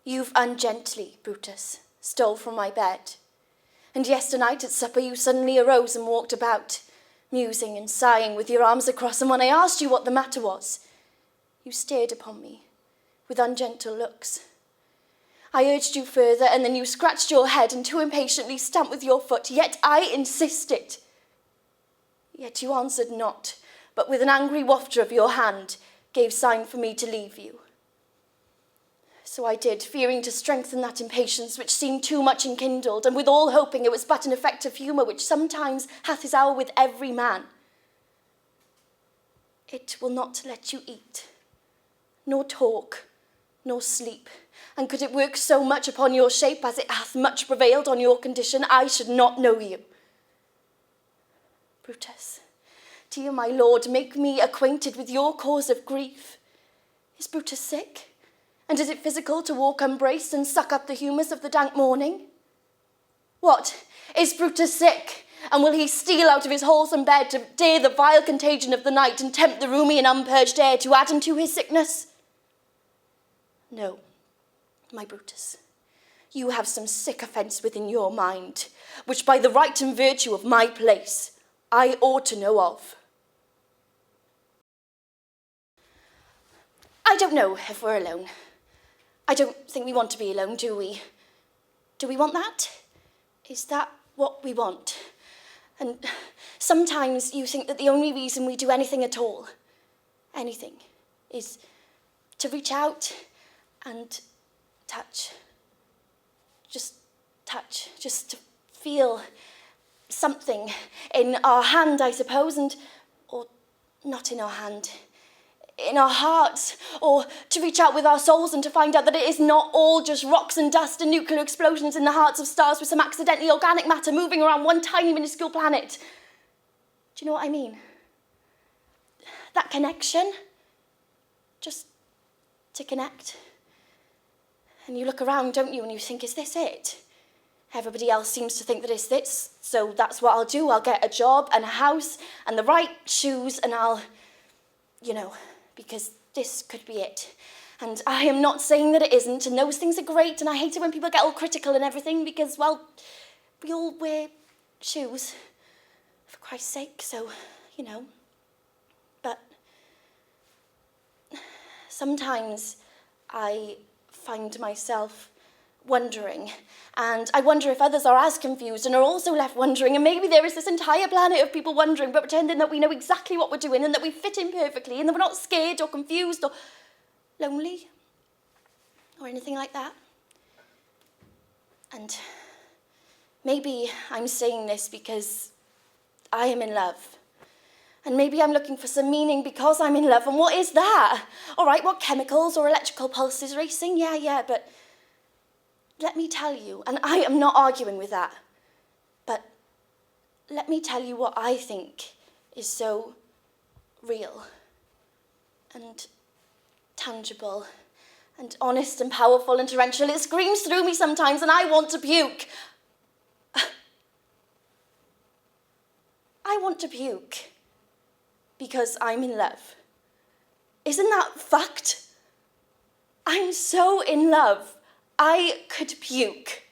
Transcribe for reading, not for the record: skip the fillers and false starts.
You've ungently, Brutus, stole from my bed. And yesternight at supper you suddenly arose and walked about, musing and sighing with your arms across, and when I asked you what the matter was, you stared upon me with ungentle looks. I urged you further, and then you scratched your head and too impatiently stamped with your foot, yet I insisted. Yet you answered not, but with an angry wafter of your hand, gave sign for me to leave you. So I did, fearing to strengthen that impatience which seemed too much enkindled, and withal hoping it was but an effect of humour which sometimes hath his hour with every man. It will not let you eat, nor talk, nor sleep, and could it work so much upon your shape as it hath much prevailed on your condition, I should not know you. Brutus, dear my lord, make me acquainted with your cause of grief. Is Brutus sick? And is it physical to walk unbraced and suck up the humours of the dank morning? What, is Brutus sick? And will he steal out of his wholesome bed to dare the vile contagion of the night and tempt the roomy and unpurged air to add unto his sickness? No, my Brutus, you have some sick offence within your mind, which by the right and virtue of my place, I ought to know of. I don't know if we're alone. I don't think we want to be alone, do we? Do we want that? Is that what we want? And sometimes you think that the only reason we do anything at all, anything, is to reach out and touch. Just touch, just to feel something in our hand, I suppose, or not in our hand, in our hearts, or to reach out with our souls and to find out that it is not all just rocks and dust and nuclear explosions in the hearts of stars with some accidentally organic matter moving around one tiny minuscule planet. Do you know what I mean? That connection, just to connect. And you look around, don't you, and you think, is this it? Everybody else seems to think that it's this, so that's what I'll do. I'll get a job and a house and the right shoes and I'll, because this could be it. And I am not saying that it isn't, and those things are great, and I hate it when people get all critical and everything because, well, we all wear shoes, for Christ's sake, so, But sometimes I find myself wondering, and I wonder if others are as confused and are also left wondering, and maybe there is this entire planet of people wondering but pretending that we know exactly what we're doing and that we fit in perfectly and that we're not scared or confused or lonely or anything like that. And maybe I'm saying this because I am in love. And maybe I'm looking for some meaning because I'm in love. And what is that? All right, what chemicals or electrical pulses racing? Yeah, but let me tell you, and I am not arguing with that, but let me tell you what I think is so real and tangible and honest and powerful and torrential. It screams through me sometimes and I want to puke. I want to puke because I'm in love. Isn't that fucked? I'm so in love. I could puke.